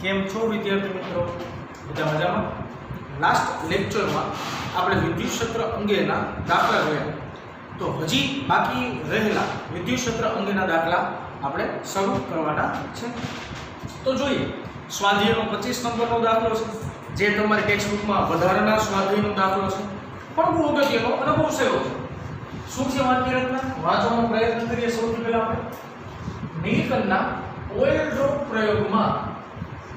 કેમ છો વિદ્યાર્થી મિત્રો? બધા મજામાં? લાસ્ટ લેક્ચરમાં આપણે વિદ્યુત ક્ષેત્ર અંગેના દાખલા જોયા, તો હજી બાકી રહેલા વિદ્યુત ક્ષેત્ર અંગેના દાખલા આપણે શરૂ કરવાના છે. તો જોઈએ, સ્વાધ્યાયનો 25 નંબરનો દાખલો છે, જે તમારી ટેક્સ્ટબુકમાં વધારાના સ્વાધ્યાયનો દાખલો છે, પણ બહુ અગત્યનો અને બહુ સહેલો છે. શું છે વાક્ય રચના? વાંચવાનો પ્રયત્ન કરીએ. સૌથી પહેલા આપણે નિકલના ઓઇલ ડ્રોપ પ્રયોગમાં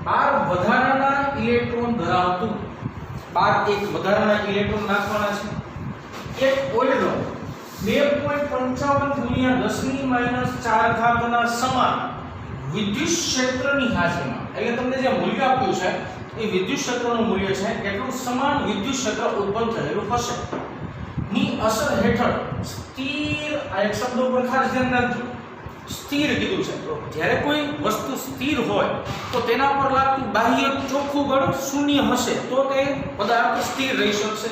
12 વધારાના ઇલેક્ટ્રોન ધરાવતું 12 એક વધારાના ઇલેક્ટ્રોન નાખવાના છે. એક ઓઇલ ડ્રોપ 2.55 × 10⁻⁴ ના સમાન વિદ્યુત ક્ષેત્રની હાજરીમાં, એટલે તમને જે મૂલ્ય આપ્યું છે એ વિદ્યુત ક્ષેત્રનું મૂલ્ય છે, એટલું સમાન વિદ્યુત ક્ષેત્ર ઉત્પન્ન થયેલું હશે ની અસર હેઠળ સ્થિર, આ એક શબ્દ ઉપર ખાસ ધ્યાન રાખજો, સ્થિર કીધું છે. તો જ્યારે કોઈ વસ્તુ સ્થિર હોય તો તેના પર લાગતું બાહ્ય ચોખ્ખું બળ શૂન્ય હશે, તો તે પદાર્થ સ્થિર રહી શકશે.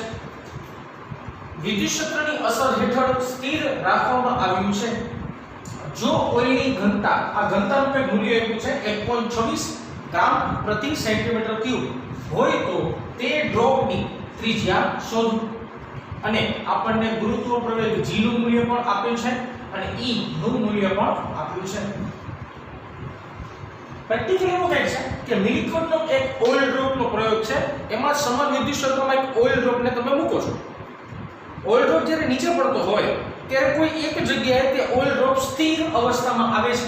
વિદ્યુત ક્ષેત્રની અસર હેઠળ સ્થિર રાખવામાં આવ્યું છે જો ઓઇલની ઘનતા, આ ઘનતાનું કંઈક મૂલ્ય આપ્યું છે 1.26 ગ્રામ પ્રતિ સેન્ટીમીટર ક્યુબ હોય તો તે ડ્રોપની ત્રિજ્યા શોધો. અને આપણને ગુરુત્વ પ્રવેગ g નું મૂલ્ય પણ આપ્યું છે અને e નું મૂલ્ય પણ આપ્યું છે. પ્રેક્ટિકલી એવું કહે છે કે મિલિકોનનો એક ઓઇલ ડ્રોપનો પ્રયોગ છે, એમાં સમાન વિદ્યુત ક્ષેત્રમાં એક ઓઇલ ડ્રોપને તમે મૂકો છો. ઓઇલ ડ્રોપ જ્યારે નીચે પડતો હોય ત્યારે કોઈ એક જગ્યાએ તે ઓઇલ ડ્રોપ સ્થિર અવસ્થામાં આવે છે.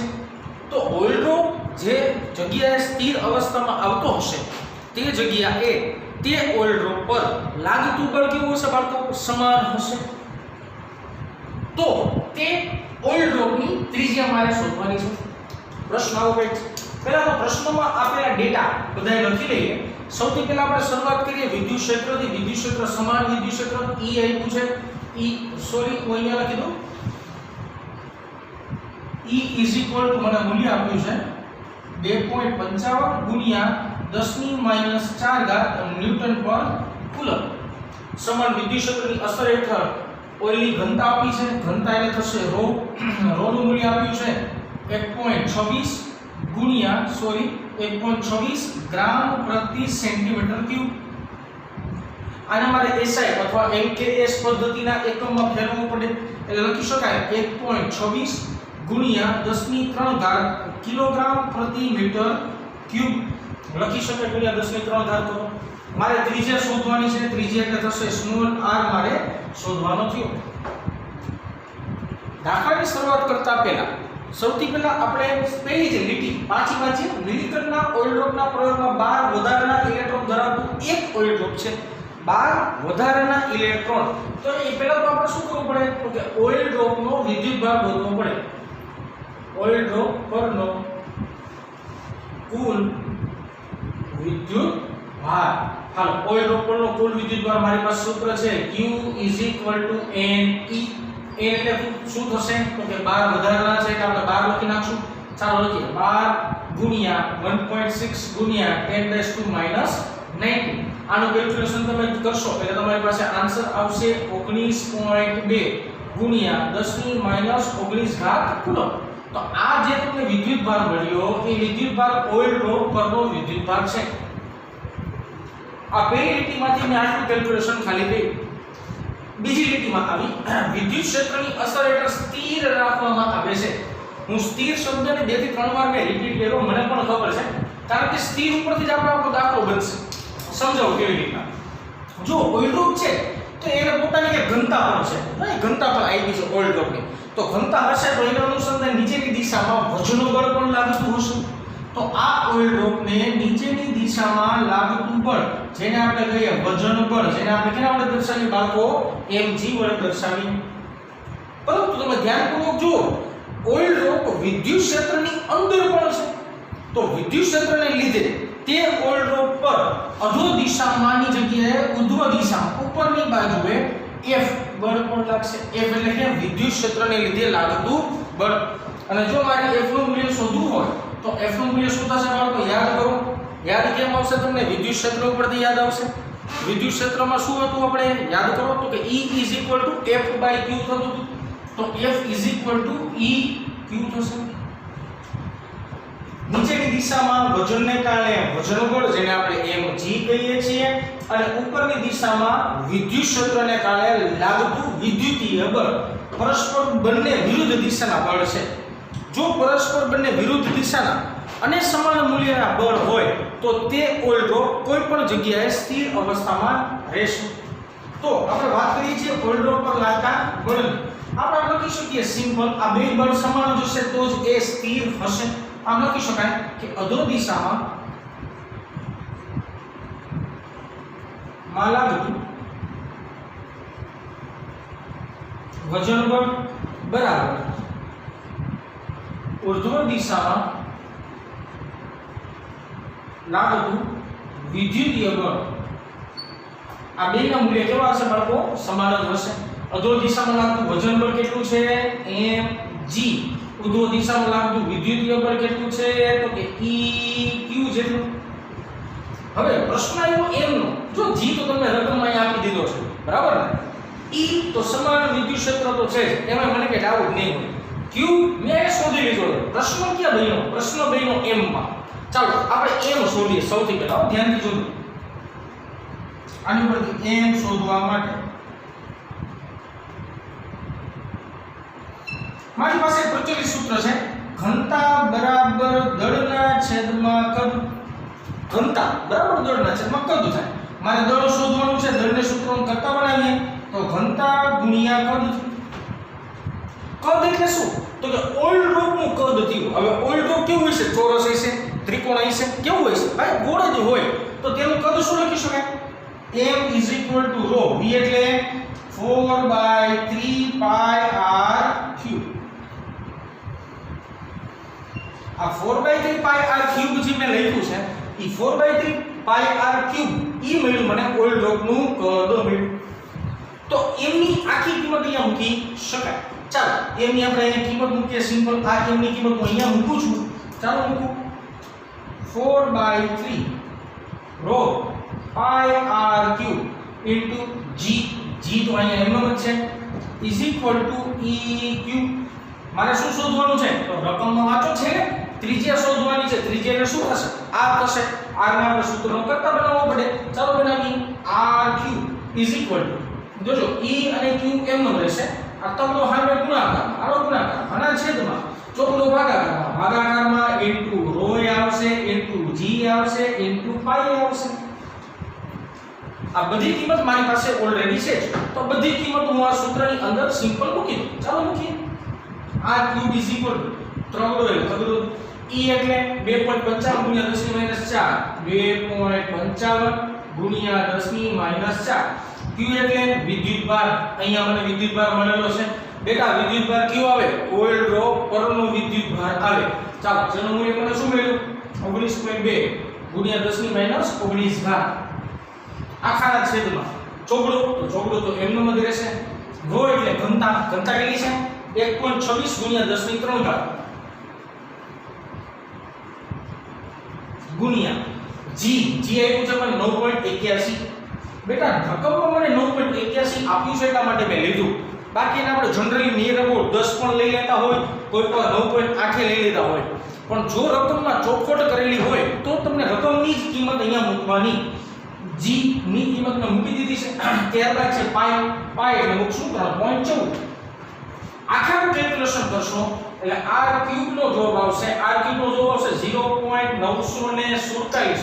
તો ઓઇલ ડ્રોપ જે જગ્યાએ સ્થિર અવસ્થામાં આવતો હશે તે જગ્યાએ તે ઓઇલ ડ્રોપ પર લાગતું બળ કેવું હશે બાળકો? સમાન હશે. તો તે ઓઇલ ડ્રોપની ત્રિજ્યા મારે શોધવાની છે. પ્રશ્ન આવો કંઈક છે. પહેલા તો પ્રશ્નમાં આપેલા ડેટા બધાએ લખી લઈએ. સૌથી પહેલા આપણે શરૂઆત કરીએ વિદ્યુત ક્ષેત્રથી. વિદ્યુત ક્ષેત્ર સમાન વિદ્યુત ક્ષેત્ર E આપ્યું છે. E સોરી હું અહીંયા લખી દઉં. E મને મૂલ્ય આપ્યું છે 2.55 × 10⁻⁴ ન્યૂટન પર કુલમ. સમાન વિદ્યુત ક્ષેત્રની અસર હેઠળ ઓઇલની ઘનતા આપી છે. ઘનતા એટલે થશે ρ. ρ નું મૂલ્ય આપ્યું છે 1.26 ગ્રામ પ્રતિ સેન્ટીમીટર ક્યુબ. આને મારે SI અથવા MKS પદ્ધતિના એકમમાં ફેરવવું પડે, એટલે લખી શકાય 1.26 × 10⁻³ કિલોગ્રામ પ્રતિ મીટર ક્યુબ લખી શકાય. ગુણ્યા 10⁻³ કરો. મારે ત્રિજ્યા શોધવાની છે. ત્રિજ્યા એટલે થશે સ્મોલ r મારે શોધવાનો થયો. દાખલાની શરૂઆત કરતા પહેલા સૌથી પહેલા આપણે પહેલી જે લીટી પાછી વાંચીએ. મિલિકનના ઓઇલ ડ્રોપના પ્રયોગમાં 12 વધારાના ઇલેક્ટ્રોન ધરાવતું એક ઓઇલ ડ્રોપ છે. 12 વધારાના ઇલેક્ટ્રોન. તો એ પહેલા તો આપણે શું કરવું પડે? તો કે ઓઇલ ડ્રોપનો વિદ્યુત ભાર શોધવો પડે. ઓઇલ ડ્રોપ પરનો કુલ વિદ્યુત ભાર. હાલો, ઓઇલ ડ્રોપ પરનો કુલ વિદ્યુત ભાર મારી પાસે સૂત્ર છે Q = Ne. એટલે શું થશે? તો કે 12 વધારાના છે એટલે આપણે 12 લખી નાખશું. ચાલો લખીએ 12 × 10⁻⁹ આનું કેલ્ક્યુલેશન તમે કરશો એટલે તમારી પાસે આન્સર આવશે 19.2 × 10⁻⁹ કુલમ. તો આ જે તમને વિદ્યુત ભાર મળ્યો એ વિદ્યુત ભાર ઓઇલ ડ્રોપ પરનો વિદ્યુત ભાર છે. આ પહેલી લીટીમાંથી મેં આટલું કેલ્ક્યુલેશન ખાલી કર્યું. બીજી લીટીમાં આવી વિદ્યુત ક્ષેત્રની અસર હેઠળ સ્થિર રાખવામાં આવે છે. હું સ્થિર શબ્દને 2 થી 3 વાર મેં રિપીટ કર્યો, મને પણ ખબર છે, કારણ કે સ્થિર ઉપરથી જ આપણો દાખલો બનશે. સમજાવો કેવી રીતના. જો ઓઇલ ડ્રોપ છે તો એને પોતાની એક ઘનતા પણ છે, નહીં? ઘનતા પણ આવી છે ઓઇલ ડ્રોપની. તો ઘનતા હશે તો એના અનુસંધાન નીચેની દિશામાં વજનનું બળ પણ લાગતું હશે. તો આ ઓઇલ ડ્રોપને નીચેની દિશામાં લાગતું બળ, જેને આપણે કહીએ વજન બળ, જેને આપણે કેના વડે દર્શાવીએ બાળકો? mg વડે દર્શાવીએ. પરંતુ તમે ધ્યાનપૂર્વક જુઓ, ઓઇલ ડ્રોપ વિદ્યુત ક્ષેત્રની અંદર પણ છે. તો વિદ્યુત ક્ષેત્રને લીધે તે ઓઇલ ડ્રોપ પર અધો દિશામાંની જગ્યાએ ઉર્ધ્વ દિશામાં ઉપરની બાજુએ F બળ પણ લાગશે. F એટલે કે વિદ્યુત ક્ષેત્રને લીધે લાગતું બળ. અને જો મારે F નું મૂલ્ય શોધવું હોય તો F નું મૂલ્ય શું થશે બાળકો? યાદ કરો. યાદ કેમ આવશે તમને? વિદ્યુત ક્ષેત્ર ઉપરથી યાદ આવશે. વિદ્યુત ક્ષેત્રમાં શું હતું આપણે યાદ કરો તો કે E = F/Q થતું હતું. તો F = EQ થશે. નીચેની દિશામાં વજનને કારણે વજન બળ જેને આપણે mg કહીએ છીએ અને ઉપરની દિશામાં વિદ્યુત ક્ષેત્રને કારણે લાગતું વિદ્યુતીય બળ પરસ્પર બંને વિરુદ્ધ દિશાના બળ છે જો પરસ્પર બંને વિરુદ્ધ દિશાના અને સમાન મૂલ્યના બળ હોય તો તે ઓઇલ ડ્રોપ કોઈ પણ જગ્યાએ સ્થિર અવસ્થામાં રહેશે તો આપણે વાત કરીએ છીએ ઓઇલ ડ્રોપ પર લાગતા બળની આપણે લખી શકીએ સિમ્પલ આ બે બળ સમાન જ હશે તો જ એ સ્થિર હશે આમ લખી શકાય કે અધો દિશામાં માં લાગતું વજન બળ બરાબર ઉર્ધ્વ દિશામાં લાગતું વિદ્યુતીય બળ આ બેના મૂલ્ય કેવા હશે બાળકો સમાન જ હશે અધો દિશામાં લાગતું વજન બળ કેટલું છે mg ઉર્ધ્વ દિશામાં લાગતું વિદ્યુતીય બળ કેટલું છે તો કે eq જેટલું હવે પ્રશ્ન આવ્યો m નો જો g તો તમને રકમમાં અહીં આપી દીધો છે બરાબર ને e તો સમાન વિદ્યુત ક્ષેત્ર તો છે જ એમાં મને કે ડાઉટ નહીં હોય q મેં શોધી લીધો પ્રશ્ન ક્યાં બન્યો પ્રશ્ન બન્યો m માં ચાલો આપણે m શોધીએ સૌથી પહેલા ધ્યાનથી જોજો આની પરથી m શોધવા માટે મારી પાસે પ્રચલિત સૂત્ર છે ઘનતા બરાબર દળના છેદમાં કદ ઘનતા બરાબર દળના છેદમાં કદ થાય મારે દળ શોધવાનું છે દળને સૂત્રને કરતા બનાવીએ તો ઘનતા ગુણ્યા કદ કદ એટલે શું તો કે ઓઇલ ડ્રોપનું કદ થયું હવે ઓઇલ ડ્રોપ કેવું હશે ચોરસ હશે ત્રિકોણ હશે કેવું હશે ભાઈ ગોળ જ હોય તો તેનું કદ શું લખી શકાય m = ρ v એટલે 4/3 pi r cube આ 4/3 pi r cube જે મેં લખ્યું છે ઈ 4/3 pi r cube ઈ મળ્યું મને ઓઇલ ડ્રોપનું કદ મળ્યું તો m ની આખી કિંમત અહીંયા મૂકી શકાય ચાલો m ની આપણે અહીંયા કિંમત મૂકીએ સિમ્પલ આ m ની કિંમત હું અહીંયા મૂકું છું ચાલો મૂકું 4/3 ρ pi r cube into g તો અહીંયા m નો જ છે is equal to eq મારે શું શોધવાનું છે તો રકમમાં વાંચો છે ને ત્રિજ્યા શોધવાની છે ત્રિજ્યા એટલે શું થશે r થશે r ને આપણે સૂત્રનો કરતા બનાવવો પડે ચાલો બનાવીએ rq is equal to જોજો e અને q m નો રહેશે આ તમનો હામે ગુણાકાર આનો ગુણાકાર આના છેદમાં ચોકડો ભાગાકારમાં into ρ આવશે into g આવશે into pi આવશે આ બધી કિંમત મારી પાસે ઓલરેડી છે તો બધી કિંમત હું આ સૂત્રની અંદર સિમ્પલ મૂકી દઉં ચાલો મૂકીએ r cube is equal to ત્રગડો એટલે ખબર e એટલે 2.55 ગુણ્યા 10 ની -4 2.55 ગુણ્યા 10 ની -4 q એટલે વિદ્યુતભાર અહીંયા મને વિદ્યુતભાર મળેલો છે બેટા વિદ્યુતભાર કયો આવે ઓઇલ ડ્રોપ પરનો વિદ્યુતભાર આવે ચાલો જેનું મૂલ્ય મને શું મળ્યું 19.2 ગુણ્યા 10 ની -19 ઘાત આખાના છેદમાં ચોગડો તો m નો મધ રહેશે ρ એટલે ઘનતા કેટલી છે 1.26 ગુણ્યા 10 ની 3 ઘાત ગુણ્યા g આવ્યું છે મને 9.81 બેટા રકમમાં મને 9.81 આપ્યું છે એટલા માટે મેં લીધું બાકી એને આપણે જનરલી નિયર અબાઉટ 10 પણ લઈ લેતા હોય કોઈ પણ 9.8 લઈ લેતા હોય પણ જો રકમમાં ચોખવટ કરેલી હોય તો તમને રકમની જ કિંમત અહીંયા મૂકવાની g ની કિંમત મેં મૂકી દીધી છે ત્યારબાદ છે પાઈ એટલે મૂકશું 3.14 આખાનું કેલ્ક્યુલેશન કરશો એટલે r ક્યુબ નો જવાબ આવશે 0.947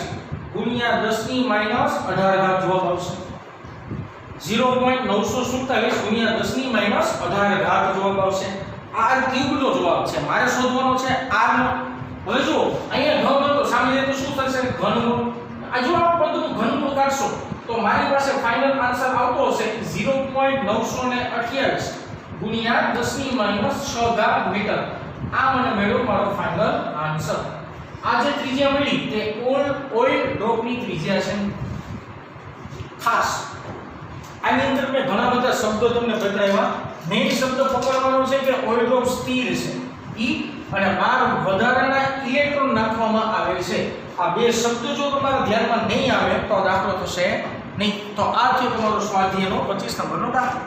ગુણ્યા 10 ની -18 ઘાત જવાબ આવશે 0.947 ગુણ્યા 10 ની -18 ઘાત જવાબ આવશે r ક્યુબ નો જવાબ છે મારે શોધવાનો છે r નો હવે જો અહીંયા ઘન તો સામે તો શું થશે ઘનમૂળ આ જો આ બધું ઘનમૂળ કાઢશો તો મારી પાસે ફાઇનલ આન્સર આવતો હશે 0.928 ગુણ્યા 10 ની -6 ઘાત મીટર આ મને મળ્યો મારો ફાઇનલ આન્સર આ જે ત્રિજ્યા મળી તે ઓઇલ ડ્રોપની ત્રિજ્યા છે ખાસ આની અંદર મેં ઘણા બધા શબ્દો તમને બતાવ્યા મેઇન શબ્દ પકડવાનો છે કે ઓઇલ ડ્રોપ સ્થિર છે ઈ અને બાર વધારાના ઇલેક્ટ્રોન નાખવામાં આવે છે આ બે શબ્દો જો તમારા ધ્યાનમાં નહીં આવે તો દાખલો થશે નહીં તો આ છે તમારો સ્વાધ્યાયનો 25 નંબરનો દાખલો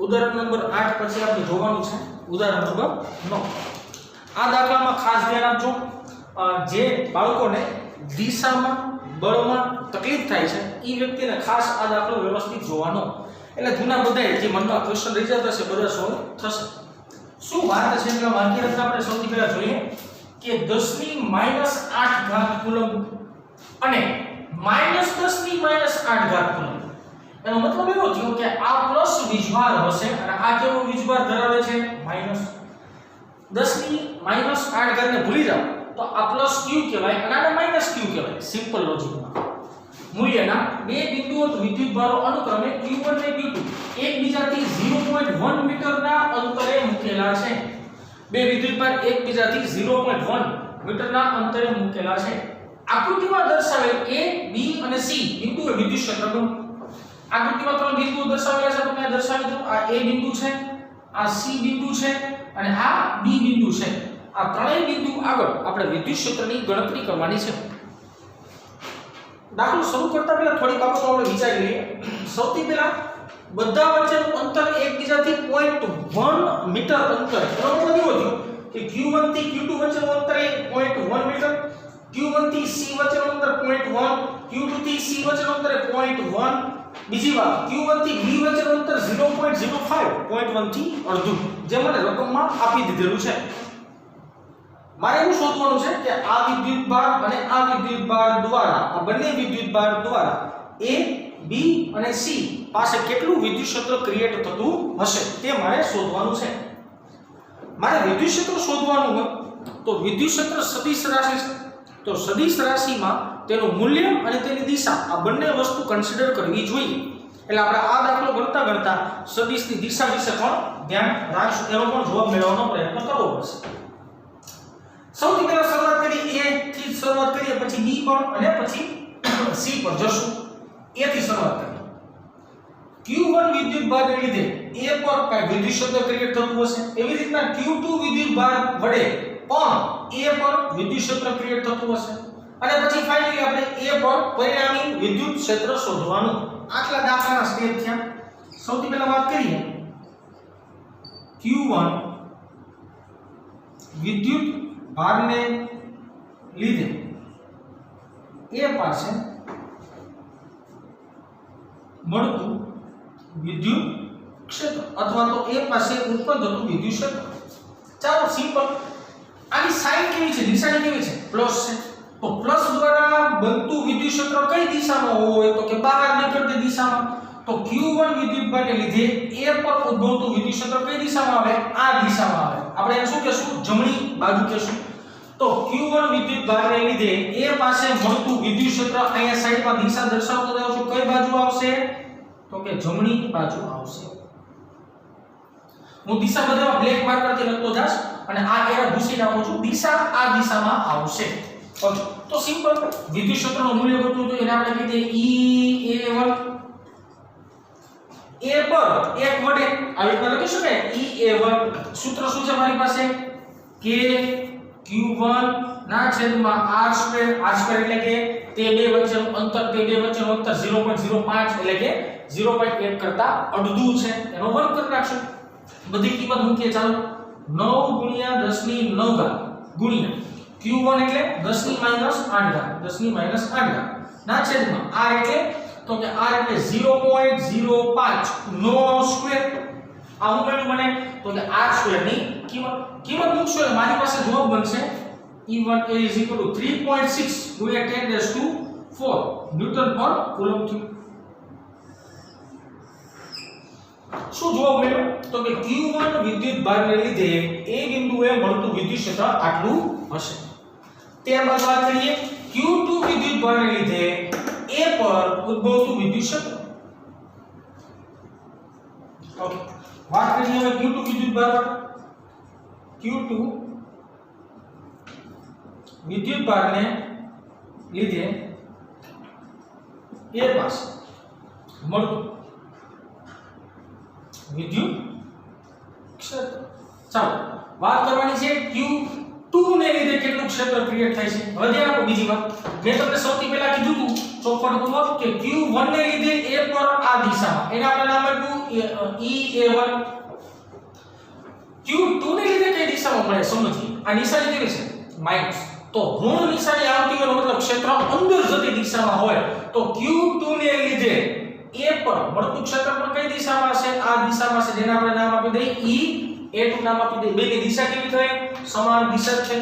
ઉદાહરણ નંબર 8 પછી આપણે જોવાનું છે ઉદાહરણ નંબર 9 આ દાખલામાં ખાસ ધ્યાન આપજો, જે બાળકોને દિશામાં બળમાં તકલીફ થાય છે એ વ્યક્તિને ખાસ આ દાખલો વ્યવસ્થિત જોવાનો, એટલે જૂના બધાય જે મનમાં ક્વેશ્ચન રહી જતા છે બધા સોલ્વ થશે. શું વાત છે એટલે વાક્ય રચના આપણે સૌથી પહેલા જોઈએ કે 10⁻⁸ કુલમ અને -10⁻⁸ કુલમ. એનો મતલબ એવો થયો કે આ પ્લસ વીજભાર હશે અને આ કેવો વીજભાર ધરાવે છે માઈનસ. 10⁻⁸ ને ભૂલી જાઓ તો આ પ્લસ ક્યુ કહેવાય અને આને માઈનસ ક્યુ કહેવાય. સિમ્પલ લોજિકમાં મૂલ્યના બે બિંદુઓ વિદ્યુતભારો અનુક્રમે Q1 અને Q2 એકબીજાથી 0.1 મીટરના અંતરે મૂકેલા છે. બે વિદ્યુતભાર એકબીજાથી 0.1 મીટરના અંતરે મૂકેલા છે. આકૃતિમાં દર્શાવેલ A, B અને C બિંદુએ વિદ્યુત ક્ષેત્ર. આકૃતિમાં ત્રણ બિંદુઓ દર્શાવેલા છે, તમને દર્શાવી દઉં. આ A બિંદુ છે, આ C બિંદુ છે અને આ B બિંદુ છે. આ ત્રણેય બિંદુ આગળ આપણે વિદ્યુત ક્ષેત્રની ગણતરી કરવાની છે. દાખલો શરૂ કરતા પહેલા થોડી બાબતો આપણે વિચારી લઈએ. સૌથી પહેલા બધા વચ્ચેનું અંતર એકબીજાથી 0.1 મીટર અંતર. એનો મતલબ એવો થયો કે Q1 થી Q2 વચ્ચેનું અંતર એ 0.1 મીટર, Q1 થી C વચ્ચેનું અંતર 0.1, Q2 થી C વચ્ચેનું અંતર 0.1. બીજી વાત, Q1 થી B વચ્ચેનું અંતર 0.05, 0.1 થી અડધું, જે મને રકમમાં આપી દીધેલું છે. મારે એવું શોધવાનું છે કે આ વિદ્યુતભાર અને આ વિદ્યુતભાર દ્વારા, આ બંને વિદ્યુતભાર દ્વારા A, B અને C પાસે કેટલું વિદ્યુત ક્ષેત્ર ક્રિએટ થતું હશે તે મારે શોધવાનું છે. મારે વિદ્યુત ક્ષેત્ર શોધવાનું હોય તો વિદ્યુત ક્ષેત્ર સદિશ રાશિ છે, તો સદિશ રાશિમાં તેનું મૂલ્ય અને તેની દિશા આ બંને વસ્તુ કન્સિડર કરવી જોઈએ. એટલે આપણે આ દાખલો ગણતા ગણતા સદિશની દિશા વિશે પણ ધ્યાન રાખશું, એનો પણ જવાબ મેળવવાનો પ્રયત્ન કરવો પડશે. સૌથી પહેલા શરૂઆત કરી A થી શરૂઆત કરીએ, પછી B પર અને પછી C પર જશું. A થી શરૂઆત કરીએ. Q1 વિદ્યુતભારને લીધે A પર કઈ વિદ્યુત ક્ષેત્ર ક્રિએટ થતું હશે, એવી રીતના Q2 વિદ્યુતભાર વડે પણ A પર વિદ્યુત ક્ષેત્ર ક્રિએટ થતું હશે અને પછી ફાઇનલી આપણે A પર પરિણામી વિદ્યુત ક્ષેત્ર શોધવાનું. આટલા દાખલાના સ્ટેપ થયા. સૌથી પહેલા વાત કરીએ Q1 વિદ્યુત ભારને લીધે A પાસે મળતું વિદ્યુત ક્ષેત્ર અથવા તો A પાસે ઉત્પન્ન થતું વિદ્યુત ક્ષેત્ર. ચાલો સિમ્પલ. આની સાઇન કેવી છે, નિશાની કેવી છે, પ્લસ છે. તો પ્લસ દ્વારા બનતું વિદ્યુત ક્ષેત્ર કઈ દિશામાં હોય તો કે બહાર નીકળતી દિશામાં. તો Q1 વિદ્યુતભારને લીધે A પર ઉદ્ભવતું વિદ્યુત ક્ષેત્ર કઈ દિશામાં આવે, આ દિશામાં આવે. આપણે એને શું કહેશું, જમણી બાજુ કહેશું. તો Q1 વિદ્યુતભારને લીધે A પાસે મળતું વિદ્યુત ક્ષેત્ર અહીંયા સાઈડમાં દિશા દર્શાવતો જાઉં છું, કઈ બાજુ આવશે તો કે જમણી બાજુ આવશે. હું દિશા બધામાં બ્લેક માર્કરથી લખતો જાશ અને આ એરો ભૂસી નાખું છું, દિશા આ દિશામાં આવશે. ઓકે, તો સિમ્પલ. વિદ્યુત ક્ષેત્રનું મૂલ્ય ગોતવું તો એને આપણે કહીએ EA1. A પર 1 વડે આવી રીતના લખી શકાય EA1. સૂત્ર શું છે મારી પાસે, K Q1 ના છેદમાં R2. R2 એટલે કે તે બે વચ્ચેનું અંતર, તે બે વચ્ચેનું અંતર 0.05 એટલે કે 0.1 કરતા અડધું છે, એનો વર્ગ કરી નાખશું. બધી કિંમત મૂકીએ. ચાલો 9 × 10⁹ ગુણ્યા Q1 એટલે 10⁻⁸, 10⁻⁸ ના છેદમાં R એટલે તો કે R એટલે 0.05 નો સ્ક્વેર. આ હું મળ્યું મને તો કે R² ની કિંમત મૂકશો એટલે મારી પાસે જવાબ બનશે E1 A = 3.6 × 10⁴ ન્યૂટન પર કુલમ થયું. શું જવાબ મળ્યો તો કે Q1 વિદ્યુતભારને લીધે A બિંદુએ મળતું વિદ્યુત ક્ષેત્ર આટલું હશે. ત્યારબાદ વાત કરીએ Q2 વિદ્યુતભારને લીધે A પર ઉદ્ભવતું વિદ્યુત ક્ષેત્ર. ઓકે, વાત કરીએ હવે Q2 વિદ્યુતભાર પર. Q2 વિદ્યુતભારને લીધે A પાસે મળતું વિદ્યુત ક્ષેત્ર. ચાલો વાત કરવાની છે Q2 ને લીધે કેટલું ક્ષેત્ર ક્રિએટ થાય છે. હવે ધ્યાન આપો. બીજી વાત મેં તમને સૌથી પહેલા કીધું હતું ચોખવટપૂર્વક કે Q1 ને લીધે A પર આ દિશામાં, એને આપણે નામ આપ્યું EA1. Q2 ને લીધે કઈ દિશામાં મળે સમજીએ. આ નિશાની કેવી છે માઈનસ, તો ઋણ નિશાની આવતી હોય મતલબ ક્ષેત્ર અંદર જતી દિશામાં હોય તો Q2 ને લીધે A પર મળતું ક્ષેત્રફળ કઈ દિશામાં છે, આ દિશામાં છે, જેને આપણે નામ આપી દઈએ E A2 નામ આપી દઈએ. બેની દિશા કેવી થઈ, સમાન દિશા છે.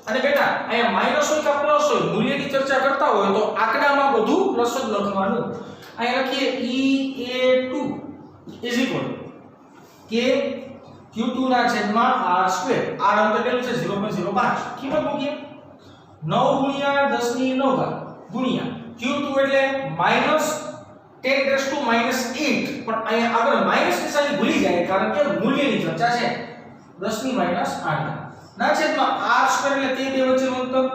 અને બેટા અહીંયા માઈનસ હોય કે પ્લસ હોય, મૂલ્યની ચર્ચા કરતા હોય તો આંકડામાં બધું પ્લસ જ લખવાનું. અહીંયા લખીએ E A2 કે Q2 ના છેદમાં R². R અંતર કેટલું છે 0.05. કિંમત મૂકીએ 9 ગુણ્યા 10 ની 9 ઘાત ગુણ્યા Q2 એટલે -10 - 8. પણ અહીંયા આગળ માઈનસ નિશાની ભૂલી જાય કારણ કે મૂલ્યની ચર્ચા છે. 10 ની -8 ના છેદમાં R² એટલે તે બે વચ્ચેનું અંતર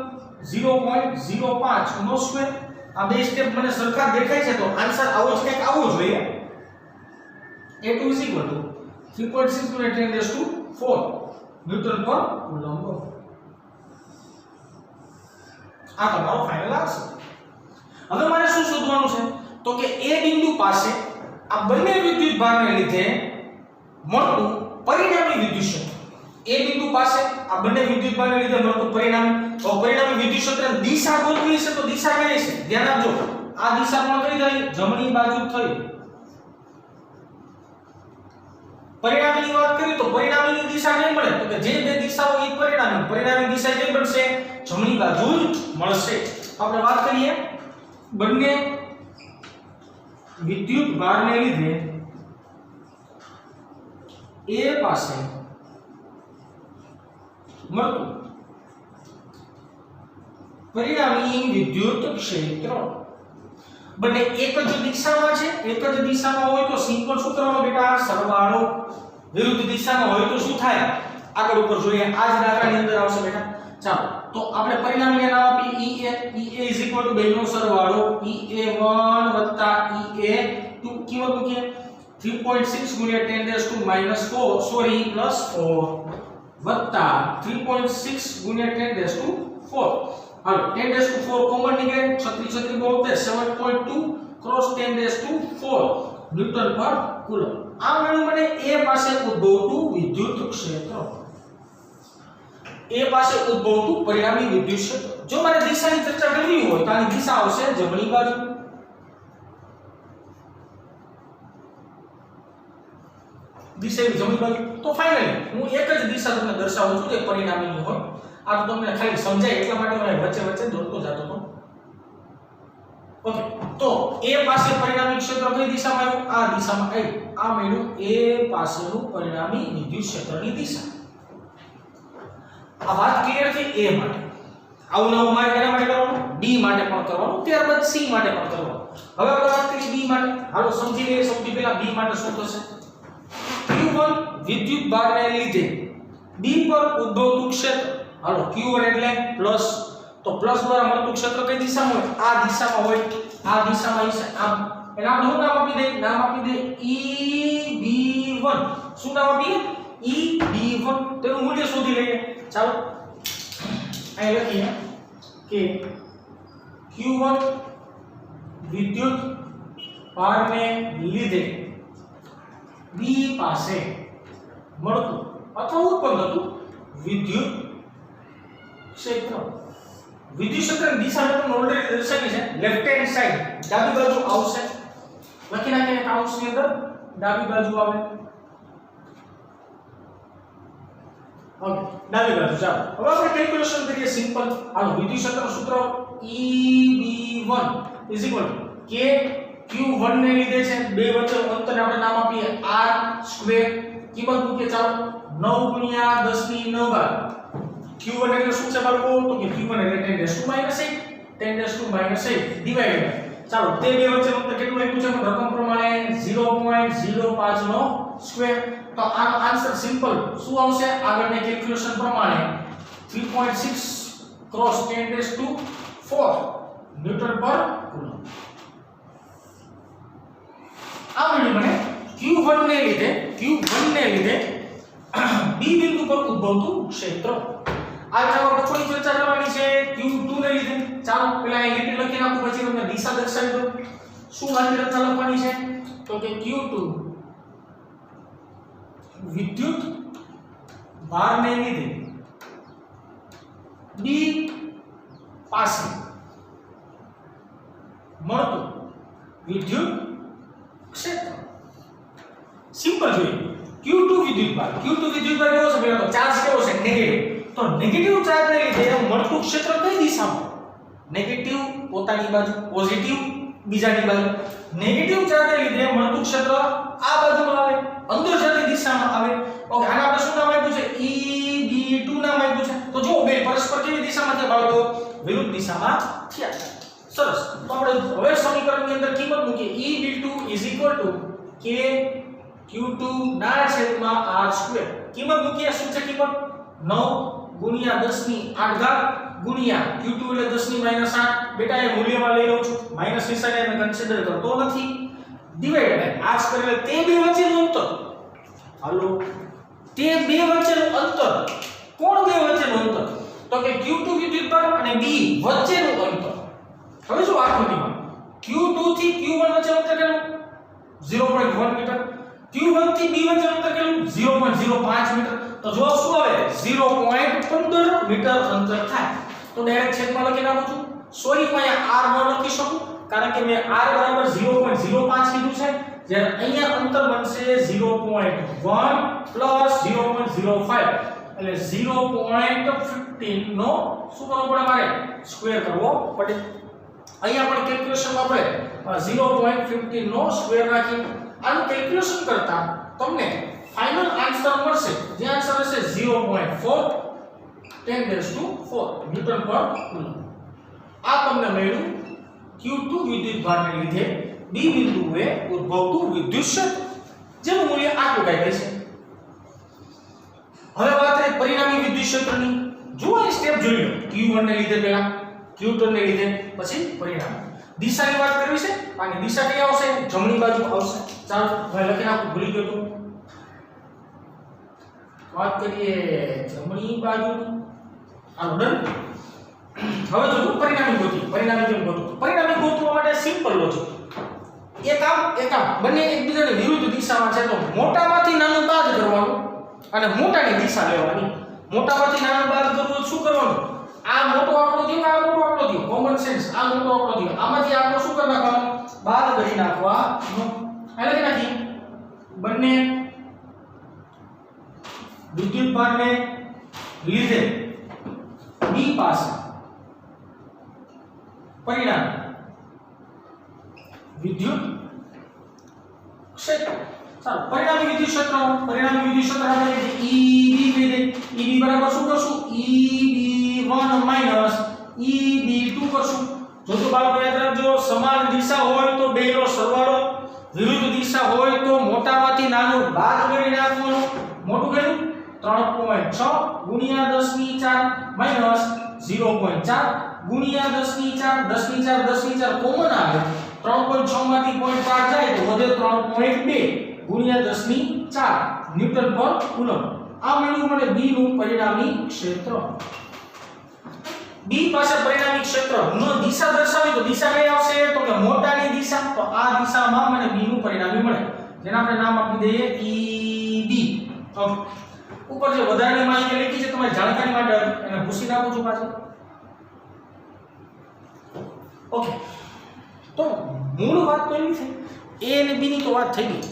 0.05 નો સ્ક્વેર. આ બે સ્ટેપ મને સરખા દેખાય છે તો આન્સર આવો જ કંઈક આવવો જોઈએ. A2 3.6 * 10⁴ ન્યૂટન પર કુલમ્બ. આ તમારો ફાઇનલ આન્સર. હવે મારે શું શોધવાનું છે તો કે A બિંદુ પાસે આ બંને વિદ્યુત ભારને લીધે મળતું પરિણામી વિદ્યુત ક્ષેત્ર. A બિંદુ પાસે આ બંને વિદ્યુત ભારને લીધે મળતું પરિણામી વિદ્યુત ક્ષેત્રની દિશા ગોતવી છે તો દિશા કઈ છે ધ્યાન આપજો. આ દિશા પણ કઈ થઈ, જમણી બાજુ થઈ. પરિણામીની વાત કરી તો પરિણામીની દિશા કઈ મળે તો કે જે બે દિશાઓ એ પરિણામી દિશા કઈ બનશે, જમણી બાજુ જ મળશે. આપણે વાત કરીએ બંને વિદ્યુત ભારને લીધે A પાસે મળતું પરિણામી વિદ્યુત ક્ષેત્ર. બંને એક જ દિશામાં છે, એક જ દિશામાં હોય તો સિમ્પલ સૂત્રનો બેટા સરવાળો. વિરુદ્ધ દિશામાં હોય તો શું થાય આગળ ઉપર જોઈએ. આ જ દાખલાની અંદર આવશે બેટા. ચાલો તો આપણે પરિણામીને નામ આપીએ EA બેનો સરવાળો EA1 + EA2 કિંમત મૂકીએ 3.6 * 10⁻⁴ સોરી +4 વત્તા 3.6 * 10⁴. હાલો 10⁴ કોમન નીકળે, 36 બોલતે 7.2 ક્રોસ 10⁴ ન્યૂટન પર કુલમ્બ. આ મળ્યું મને A પાસે ઉદ્ભવતું વિદ્યુત ક્ષેત્ર. A પાસે ઉદ્ભવતું પરિણામી વિદ્યુત ક્ષેત્ર. જો મારે દિશાની ચર્ચા કરવી હોય તો આની દિશા આવશે જમણી બાજુ. દિશા જમણી બાજુ. તો ફાઇનલી હું એક જ દિશા તમને દર્શાવું છું જે પરિણામીની હોય. આ તો તમને ખાલી સમજાય એટલા માટે હું વચ્ચે દોરતો જતો હતો. ઓકે, તો A પાસે પરિણામી ક્ષેત્ર કઈ દિશામાં આવ્યું, આ દિશામાં આવ્યું. આ મળ્યું A પાસેનું પરિણામી વિદ્યુત ક્ષેત્રની દિશા. આ વાત ક્લિયર થઈ A માટે. આવું નવું મારે કેના માટે કરવાનું, B માટે પણ કરવાનું, ત્યારબાદ C માટે પણ કરવાનું. હવે આપણે વાત કરીએ B માટે. હાલો સમજી લઈએ સૌથી પહેલા B માટે શું થશે. Q1 વિદ્યુત ભારને લીધે B પર ઉદ્ભવતું ક્ષેત્ર. હાલો Q1 એટલે પ્લસ, તો પ્લસ દ્વારા મળતું ક્ષેત્ર કઈ દિશામાં હોય, આ દિશામાં હોય. આ દિશામાં હશે આમ. એના આપણે નામ આપી દઈએ EB1. શું નામ આપીએ EB1. તેનું મૂલ્ય શોધી લઈએ. ચાલો અહીં લખીએ કે Q1 વિદ્યુત ભારને લીધે B પાસે મળતું અથવા ઉત્પન્ન થતું વિદ્યુત ક્ષેત્ર. વિદ્યુત ક્ષેત્રની દિશા મેં ઓલરેડી દર્શાવી છે. લેફ્ટ હેન્ડ સાઈડ ડાબી બાજુ આવશે. લખી નાખીએ કાઉન્સની અંદર ડાબી બાજુ આવે. ઓકે, ડાબી બાજુ. ચાલો હવે આપણે કેલ્ક્યુલેશન કરીએ સિમ્પલ. હાલો વિદ્યુત ક્ષેત્રનું સૂત્ર EB1 કે Q1 ને લીધે છે બે વચ્ચેનું અંતરને આપણે નામ આપીએ R². કિંમત મૂકીએ. ચાલો 9 ગુણ્યા 10 ની 9 ઘાત. Q1 એટલે શું છે બાળકો તો કે Q1 એટલે 10⁻8 ડિવાઇડેડ. ચાલો તે બે વચ્ચેનું અંતર કેટલું આપ્યું છે રકમ પ્રમાણે 0.05 નો સ્ક્વેર. તો આનો આન્સર સિમ્પલ શું આવશે આગળની કેલ્ક્યુલેશન પ્રમાણે 3.6 ક્રોસ 10⁴ ન્યૂટન પર કુલમ્બ. આ મળ્યું મને Q1 ને લીધે B બિંદુ પર ઉદ્ભવતું ક્ષેત્ર. આ આપણે થોડી ચર્ચા કરવાની છે Q2 ને લીધે. ચાલો પહેલા અહીં લીટી લખી નાખું પછી તમને દિશા દર્શાવી દઉં. શું આની રચના લખવાની છે તો કે Q2 વિદ્યુત ભારને લીધે બી પાસે મળતું વિદ્યુત ક્ષેત્ર સિમ્પલ જોઈએ Q2 વિદ્યુતભાર વિદ્યુતભાર કેવો છે પેલા તો ચાર્જ કેવો છે નેગેટિવ તો નેગેટિવ ચાર્જને લીધે મળતું ક્ષેત્ર કઈ દિશામાં નેગેટિવ પોતાની બાજુ પોઝિટિવ બીજાની બાજુ નેગેટિવ ચાર્જને લીધે મળતું ક્ષેત્ર આ બાજુમાં આવે અંદર જતી દિશામાં આવે ઓકે આને આપણે શું નામ આપ્યું છે EB2 નામ આપ્યું છે તો જો બે પરસ્પર કેવી દિશામાં છે બાળકો વિરુદ્ધ દિશામાં થયા સરસ તો આપણે હવે સમીકરણની અંદર કિંમત મૂકીએ EB2 k Q2 ના છેદમાં r2 કિંમત મૂકીએ શું છે કિંમત 9 ગુણ્યા 10 ની 8 ઘાત ગુણ્યા Q2 એટલે 10 ની -8 બેટા એ મૂલ્યમાં લઈ લઉં છું માઈનસ નિશાને એને કન્સિડર કરતો નથી ડિવાઇડ બાય r2 એટલે તે બે વચ્ચેનું અંતર હાલો તે બે વચ્ચેનું અંતર કોણ બે વચ્ચેનું અંતર તો કે Q2 વિદ્યુતભાર અને B વચ્ચેનું અંતર હવે જો આકૃતિમાં Q2 થી Q1 વચ્ચેનું અંતર કેટલું 0.1 મીટર Q1 થી B વચ્ચેનું અંતર કેટલું 0.05 મીટર તો જો શું આવે 0.15 મીટર અંતર થાય તો ડાયરેક્ટ છેદમાં લખી નાખું છું સોરી હું અહીંયા r ન લખી શકું કારણ કે મેં r બરાબર 0.05 કીધું છે જ્યારે અહીંયા અંતર બનશે 0.1 પ્લસ 0.05 એટલે 0.15 નો શું કરવો પડે મારે સ્ક્વેર કરવો પડે અહીંયા પણ કેલ્ક્યુલેશન આપણે 0.15 નો સ્ક્વેર રાખી આનું કેલ્ક્યુલેશન કરતા તમને ફાઇનલ આન્સર મળશે જે આન્સર હશે 0.4 10⁴ ન્યૂટન પર કુલમ આ તમને મળ્યું Q2 વિદ્યુતભારને લીધે B બિંદુએ ઉદ્ભવતું વિદ્યુત ક્ષેત્ર જેનું મૂલ્ય આટલું કાંઈ છે હવે વાત રહી પરિણામી વિદ્યુત ક્ષેત્રની જો આ સ્ટેપ જોઈ લો Q1 ને લીધે પહેલા Q2 ને લીધે પછી પરિણામ દિશાની વાત કરવી છે આની દિશા કઈ આવશે જમણી બાજુ આવશે ચાલો હવે લખી નાખું ભૂલી ગયો તો વાત કરીએ જમણી બાજુની આનો ડન હવે જો પરિણામી કેમ ગોતવું પરિણામી ગોતવા માટે સિમ્પલ લોજિક એક આમ બંને એકબીજાની વિરુદ્ધ દિશામાં છે તો મોટામાંથી નાનું બાદ કરવાનું અને મોટાની દિશા લેવાની મોટામાંથી નાનું બાદ કરવું શું કરવાનું આ મોટો આંકડો થયો આ મોટો આંકડો થયો કોમન સેન્સ આ મોટો આંકડો થયો આમાંથી આંકડો શું કરી નાખવાનો બાદ કરી નાખવાનો એટલે કે નાખી બંને વિદ્યુતભારને લીધે B પાસે પરિણામ વિદ્યુત ક્ષેત્ર ચાલો પરિણામી વિદ્યુત ક્ષેત્ર આપણે EB લઈ EB બરાબર શું કરશું EB1 EB2 કરશું જો તો બાળકો યાદ રાખજો સમાન દિશા હોય તો બેનો સરવાળો વિરુદ્ધ દિશા હોય તો મોટામાંથી નાનું બાદ કરી નાખવાનું મોટું કેટલું 3.6 ગુણ્યા 10⁴ -0.4 ગુણ્યા 10⁴ 10⁴ કોમન આવે 3.6 માંથી 0.4 જાય તો વધે 3.2 ગુણ્યા 10⁴ ન્યૂટન પર કુલમ આ મળ્યું મને B નું પરિણામી ક્ષેત્ર B પાસે પરિણામી ક્ષેત્ર નો દિશા દર્શાવી તો દિશા કઈ આવશે તો કે મોટાની દિશા તો આ દિશામાં મને B નું પરિણામી મળે જેને આપણે નામ આપી દઈએ EB ઓકે ઉપર જે વધારાની માહિતી લખી છે તમારી જાણકારી માટે એને પૂછી નાખું છું પાછું ઓકે તો મૂળ વાત તો એવી છે A અને B ની તો વાત થઈ ગઈ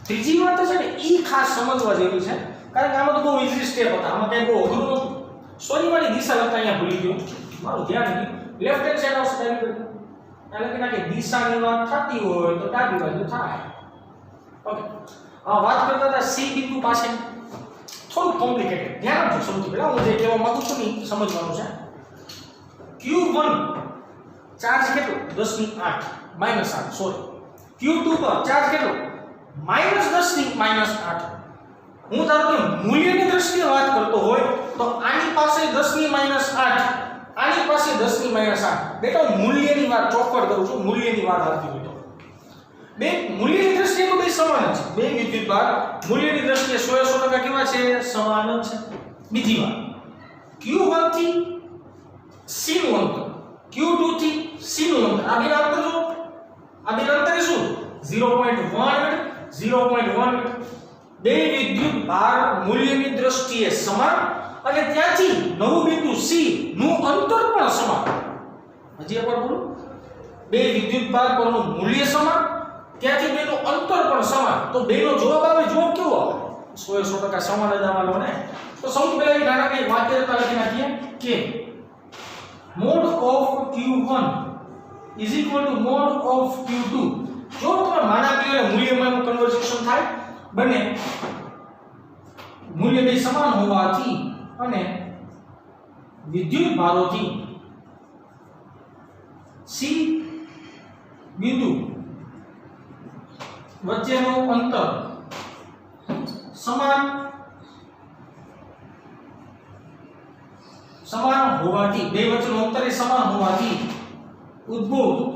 ત્રીજી વાત છે ને ઈ ખાસ સમજવા જેવી છે કારણ કે આમાં તો બહુ ઈઝી સ્ટેપ હતા આમાં કઈ બહુ અઘરું નહોતું સોરી વાળી દિશા લખતા અહીંયા ભૂલી ગયો મારું ધ્યાન નહીં લેફ્ટ હેન્ડ સાઈડ આવશે ડાબી બાજુ એટલે કે દિશાની વાત થતી હોય તો ડાબી બાજુ થાય ઓકે આ વાત કરતા હતા C બિંદુ પાસે થોડું કોમ્પ્લિકેટેડ ધ્યાન આપજો સૌથી પહેલા હું જે કહેવા માંગુ છું ને સમજવાનું છે Q1 ચાર્જ કેટલો 10⁸ -8 સોરી Q2 પર ચાર્જ કેટલો -10⁻8 હું ધારો કે મૂલ્યની દ્રષ્ટિએ વાત કરતો હોય તો આની પાસે 10⁻8 આની પાસે 10⁻8 બેટા હું મૂલ્યની વાત ચોખવટ કરું છું મૂલ્યની વાત આવતી હોય તો બે મૂલ્યની દ્રષ્ટિએ તો બે સમાન છે બે વિદ્યુતભાર મૂલ્યની દ્રષ્ટિએ 100% કેવા છે સમાન છે બીજી વાત Q1 થી C નું અંતર Q2 થી C નું અંતર આ બે અંતર જો આ બે અંતર શું 0.1 બે વિદ્યુત ભાર મૂલ્યની દ્રષ્ટિએ સમાન અને ત્યાંથી નવું બિંદુ C નું અંતર પણ સમાન. હજી એકવાર બોલું, બે વિદ્યુતભાર પરનું મૂલ્ય સમાન, ત્યાંથી બેનું અંતર પણ સમાન. તો બેનો જવાબ આવે, જવાબ કેવો આવે? 100% સમાન જ આવવાનો ને. તો સૌથી પહેલા નાના વાક્યરચના લખી નાખીએ કે mod of q1 is equal to mod of q2. જો તમે માનાંકીય મૂલ્યમાં કન્વર્ઝેશન થાય, બંને મૂલ્ય બે સમાન હોવાથી અને વિદ્યુત ભારોથી C બિંદુ વચ્ચેનું અંતર સમાન હોવાથી, બે વચ્ચેનું અંતર એ સમાન હોવાથી ઉદ્ભવતું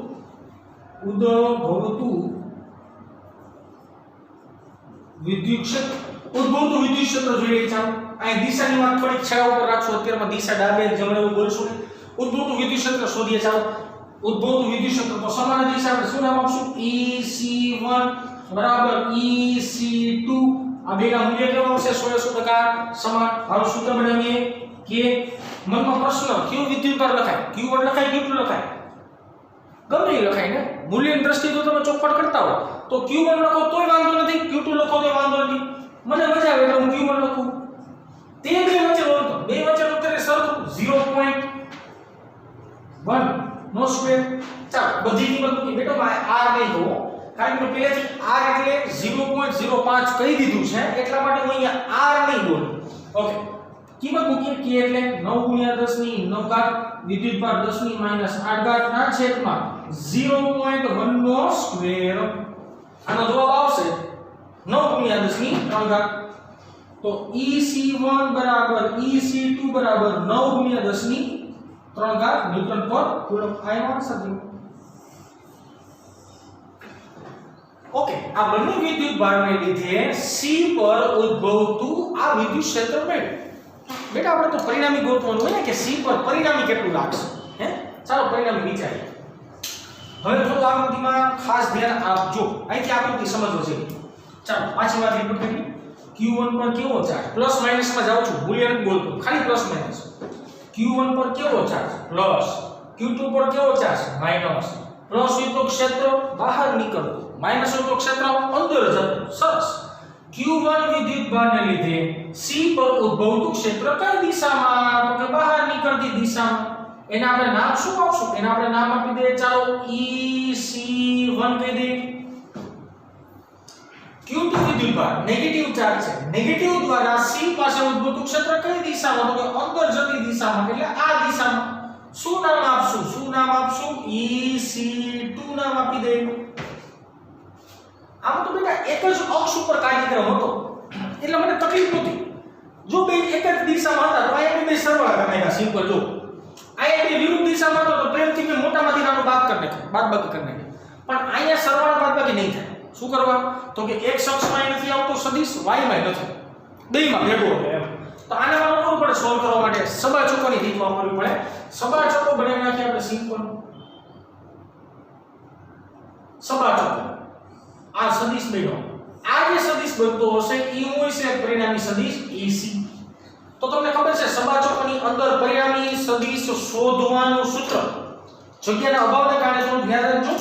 વિદ્યુત ક્ષેત્ર જોઈએ. ચાલો અહીં દિશાની વાત થોડીક છેડા ઉપર રાખશો. અત્યારમાં દિશા ડાબે જમણે એવું બોલશું. ઉદ્ભવતું વિદ્યુત ક્ષેત્ર શોધીએ. ચાલો ઉદ્ભવતું વિદ્યુત ક્ષેત્ર તો સમાન દિશા આપણે શું નામ આપશું? EC1 બરાબર EC2. આ બેના મૂલ્ય કેવા આવશે? 100% સમાન. હવે સૂત્ર બનાવીએ કે મનમાં પ્રશ્ન, કયું વિદ્યુતભાર લખાય? Q1 લખાય, Q2 લખાય? ગમે એ લખાય ને. મૂલ્યની દ્રષ્ટિએ જો તમે ચોખવટ કરતા હો તો Q1 લખો તોય વાંધો નથી, Q2 લખો તોય વાંધો નથી. મને મજા આવે એટલે હું Q1 લખું. તે બે વચ્ચેનો અંતર, બે વચ્ચેનો અંતર એ સરખું 0.1 નો સ્ક્વેર. ચાલો બધી કિંમત મૂકી. બેટો R નહીં દો, કારણ કે પહેલેથી R એટલે 0.05 કહી દીધું છે, એટલા માટે હું અહીંયા R નહીં બોલું. ઓકે, કિંમત મૂકીએ કે એટલે 9 * 10 ની 9 ઘાત વિદ્યુતભાર 10 ની -8 ના છેદમાં 0.1 નો સ્ક્વેર. આનો જવાબ આવશે 9 * 10 ની 3 ઘાત. તો EC1 બરાબર EC2 બરાબર 9 * 10 ની 3 ઘાત ન્યૂટન પર કુલમ. આનો આન્સર છે. ઓકે, આ બંને વિદ્યુતભારને લીધે C પર ઉદ્ભવતું આ વિદ્યુત ક્ષેત્ર મેળવો. બેટા આપણે તો પરિણામી ગોતવાનું હોય ને કે C પર પરિણામી કેટલું લાગશે. હે, ચાલો પરિણામી વિચારીએ. હવે થોડું આકૃતિમાં ખાસ ધ્યાન આપજો. અહીંથી આકૃતિ સમજવો છે. ચાલો પાછી વાત રિપીટ કરીએ. Q1 પર કેવો ચાર્જ? પ્લસ માઈનસ માં જાઉં છું, ભૂલ્યા નથી બોલતો, ખાલી પ્લસ માઈનસ. Q1 પર કેવો ચાર્જ? પ્લસ. Q2 પર કેવો ચાર્જ? માઈનસ. પ્લસ હોય તો ક્ષેત્ર બહાર નીકળતું, માઈનસ હોય તો ક્ષેત્ર અંદર જતું. સરસ. Q1 વિદ્યુતભારને લીધે C પર ઉદ્ભવતું ક્ષેત્ર કઈ દિશામાં? તો કે બહાર નીકળતી દિશામાં. એને આપણે નામ શું આપશું? એને આપણે નામ આપી દઈએ. ચાલો EC1 કહી દઈએ. Q2 વિદ્યુતભાર નેગેટિવ ચાર્જ છે, નેગેટિવ દ્વારા C પાસે ઉદ્ભવતું ક્ષેત્ર કઈ દિશામાં? તો કે અંદર જતી દિશામાં, એટલે આ દિશામાં. શું નામ આપશું? EC2 નામ આપી દઈએ. આમ તો બેટા એક જ અક્ષ ઉપર કાર્યક્રમ હતો એટલે મને તકલીફ નહોતી. જો બે એક જ દિશામાં હતા તો અહીંયા બે સરવાળા કરી નાખ્યા. સિમ્પલ. જો અહીંયા બે વિરુદ્ધ દિશામાં હતો તો પ્રેમથી મેં મોટામાંથી નાનું બાદબાકી કરી નાખ્યા. પણ અહીંયા સરવાળા બાદબાકી નહીં થાય. શું કરવા? તો કે x અક્ષમાં નથી આવતો સદિશ, y માં નથી, બેયમાં ભેગો હોય એમ. તો આને વાળું કરવું પડે સોલ્વ કરવા માટે. સબાચોકોની રીત વાપરવી પડે. સબાચોકો બનાવી નાખીએ આપણે સિમ્પલ. સબાચોકો આ સદિશ બન્યો. આ જે સદિશ બનતો હશે ઈ હોય છે પરિણામી સદિશ EC. તો તમને ખબર છે સબાચોકોની અંદર પરિણામી સદિશ શોધવાનું સૂત્ર, જગ્યાના અભાવને કારણે થોડું ધ્યાન રાખજો.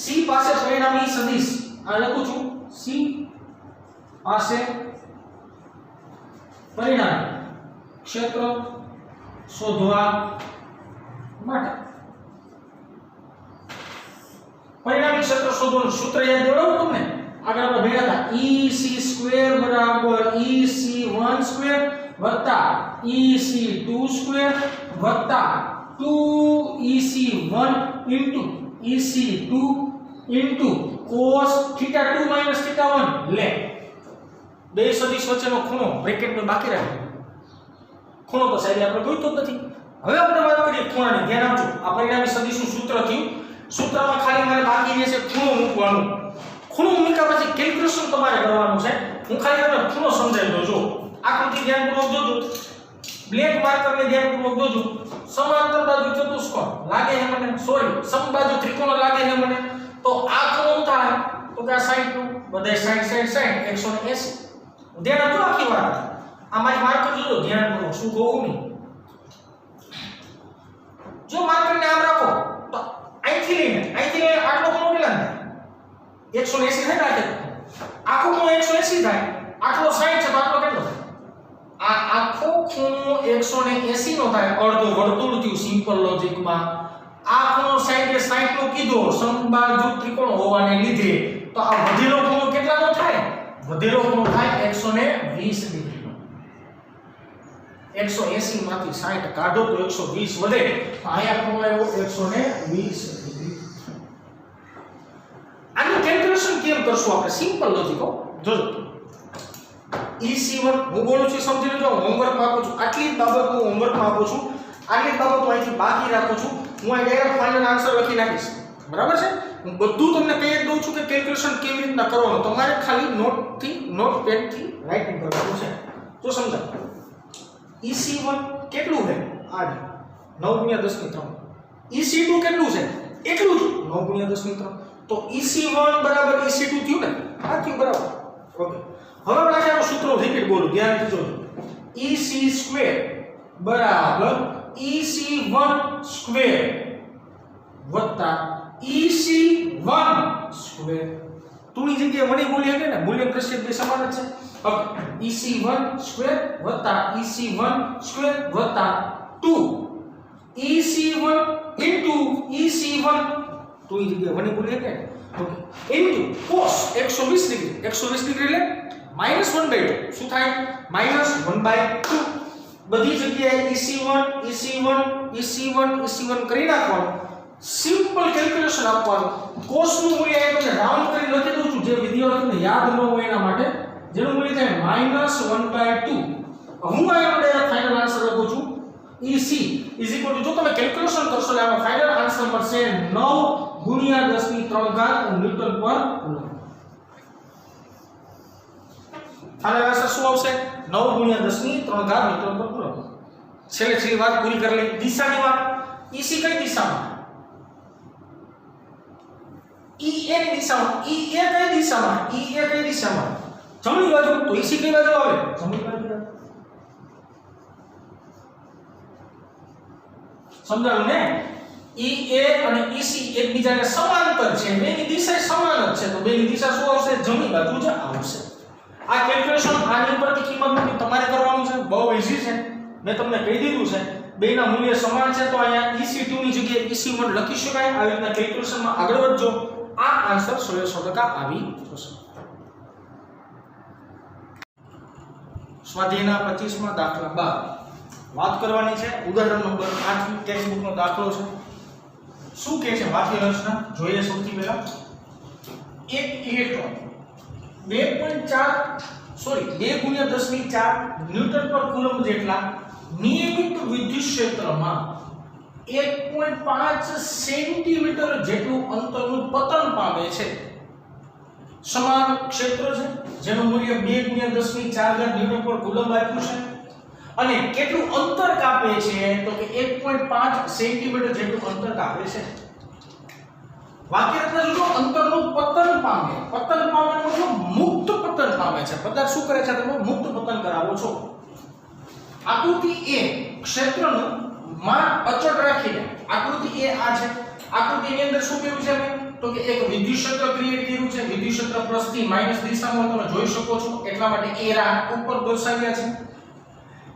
C પાસે પરિણામી સદિશ આ લખું છું, C પાસે પરિણામી ક્ષેત્ર શોધવા માટે પરિણામી ક્ષેત્ર શોધવાનું સૂત્ર યાદ દેવડાવું તમને. આગળ આપણે ભણ્યા હતા EC² બરાબર EC1² વત્તા EC2² વત્તા 2EC1 into EC2 into cos θ2 minus θ1. લે, બે સદિશ વચ્ચેનો ખૂણો બ્રેકેટમાં બાકી રાખો. ખૂણો તો સાહેબ આપણે જોઈતો જ નથી. હવે આપણે વાત કરીએ ખૂણાની. ધ્યાન આપજો. આ પરિણામી સદિશનું સૂત્ર થયું. સૂત્રમાં ખાલી મારે બાકી રહે છે ખૂણો મૂકવાનું. ખૂણો મૂક્યા પછી કેલ્ક્યુલેશન તમારે કરવાનું છે. હું ખાલી તમને ખૂણો સમજાવી દઉં. જો આકૃતિ ધ્યાનપૂર્વક જોજો, બ્લેક માર્કરને ધ્યાનપૂર્વક જોજો. સમાંતર બાજુ ચતુષ્કોણ લાગે છે મને, સોરી સમબાજુ ત્રિકોણ લાગે છે મને. તો આ ખૂણો થાય તો કે આ 60 નું બધાય 60 180. ધ્યાન આપજો આખી વાત. આ મારી માર્કર જોજો ધ્યાન કરો શું કહું નહીં જો માર્કરને આમ રાખો તો અહીંથી લઈને આટલો ખૂણો કેટલા થાય 180 થાય ને આખો ખૂણો 180 થાય આટલો 60 છે તો આટલો કેટલો થાય આ આખો ખૂણો 180 નો થાય અડધો વર્તુળ થયું સિમ્પલ લોજિક માં આ ખૂણો 60 એ 60 નો કીધો સમબાજુ ત્રિકોણ હોવાને લીધે તો આ વધેલો ખૂણો કેટલાનો થાય વધેલો ખૂણો થાય 120 ડિગ્રી નો 180 માંથી 60 કાઢો તો 120 વધે તો આયા ખૂણો આવ્યો 120 ડિગ્રી આનું કેલ્ક્યુલેશન કેમ કરશું આપણે સિમ્પલ લોજિક જોજો EC1 હું બોલું છું સમજી લેજો હોમવર્ક માં આપું છું આટલી જ બાબત હું હોમવર્ક માં આપું છું આટલી જ બાબત હું અહીંથી બાકી રાખું છું હું આ ડાયરેક્ટ ફાઇનલ આન્સર લખી નાખીશ બરાબર છે હું બધું તમને કહી દઉં છું કે કેલ્ક્યુલેશન કેવી રીતના કરવાનું તમારે ખાલી નોટ પેન થી રાઇટિંગ કરવાનું છે તો સમજો EC1 કેટલું છે આ 9 * 10 ની 3 EC2 કેટલું છે એટલું જ 9 * 10 ની 3 તો EC1 બરાબર EC2 થયું ને આ થયું બરાબર ઓકે હવે આપણે આનો સૂત્ર રિપીટ બોલું ધ્યાનથી જોજો EC² બરાબર EC1² વત્તા EC1² તુની જગ્યાએ વળી બોલી હકે ને મૂલ્ય દ્રષ્ટિએ બે સમાન જ છે હવે EC1² વત્તા EC1² વત્તા 2 EC1 EC1 તુની જગ્યાએ વળી બોલી હકે ઓકે ઇન્ટુ cos 120 ડિગ્રી એટલે -1/2 શું થાય -1/2 બધી જગ્યાએ EC1 કરી નાખવાનું સિમ્પલ કેલ્ક્યુલેશન આપવાનું cos નું મૂલ્ય એ તમને રાઉન્ડ કરી લખી દઉં છું જે વિદ્યાર્થીઓને યાદ ન હોય એના માટે જેનું મૂલ્ય થાય -1/2 હું આનો ડાયરેક્ટ ફાઇનલ આન્સર લખું છું EC જો તમે કેલ્ક્યુલેશન કરશો એટલે આનો ફાઇનલ આન્સર મળશે 9 * 10 ની 3 ઘાત ન્યૂટન પર કુલમ ફાઇનલ આન્સર શું આવશે 9 * 10 ની 3 ઘાત ન્યૂટન પર કુલમ છેલ્લી વાત પૂરી કરી લઈ દિશાની વાત EC કઈ દિશામાં EA ની દિશામાં EA કઈ દિશામાં જમણી બાજુ તો EC કઈ બાજુ આવે જમણી બાજુ સમજાયું ને EA અને EC એકબીજાને સમાંતર છે બેની દિશા સમાન જ છે તો બેની દિશા શું આવશે જમણી બાજુ જ આવશે આ કેલ્ક્યુલેશન આની ઉપરથી કિંમત મૂકી તમારે કરવાનું છે બહુ ઈઝી છે મેં તમને કહી દીધું છે બેના મૂલ્ય સમાન છે તો અહીંયા EC2 ની જગ્યાએ EC1 લખી શકાય આવી રીતના કેલ્ક્યુલેશનમાં આગળ વધજો આ આન્સર 100% આવી જશે સ્વાધ્યાયના 25 માં દાખલા 12 વાત કરવાની છે ઉદાહરણ નંબર 8 ટેક્સ્ટ બુક નો દાખલો છે શું કહે છે વાક્ય રચના જોઈએ સૌથી પહેલા એક ઇલેક્ટ્રોન 2 * 10 ની 4 ન્યૂટન પર કુલમ જેટલા નિયમિત વિદ્યુત ક્ષેત્રમાં 1.5 સેન્ટીમીટર જેટલું અંતરનું પતન પામે છે સમાન ક્ષેત્ર છે જેનું મૂલ્ય 2 * 10 ની 4 ન્યૂટન પર કુલમ આપ્યું છે અને કેટલું અંતર કાપે છે તો કે 1.5 સેન્ટીમીટર જેટલું અંતર કાપે છે વાક્ય રચના જો અંતરનું પતન પામે મતલબ મુક્ત પતન પામે છે પદાર્થ શું કરે છે તમે મુક્ત પતન કરાવો છો આકૃતિ A ક્ષેત્રનું માપ અચળ રાખીને આકૃતિ A આ છે આકૃતિની અંદર શું કર્યું છે તો કે એક વિદ્યુત ક્ષેત્ર ક્રિએટ કર્યું છે વિદ્યુત ક્ષેત્ર પ્લસથી માઈનસ દિશામાં તમે જોઈ શકો છો એટલા માટે A રા ઉપર દર્શાવ્યા છે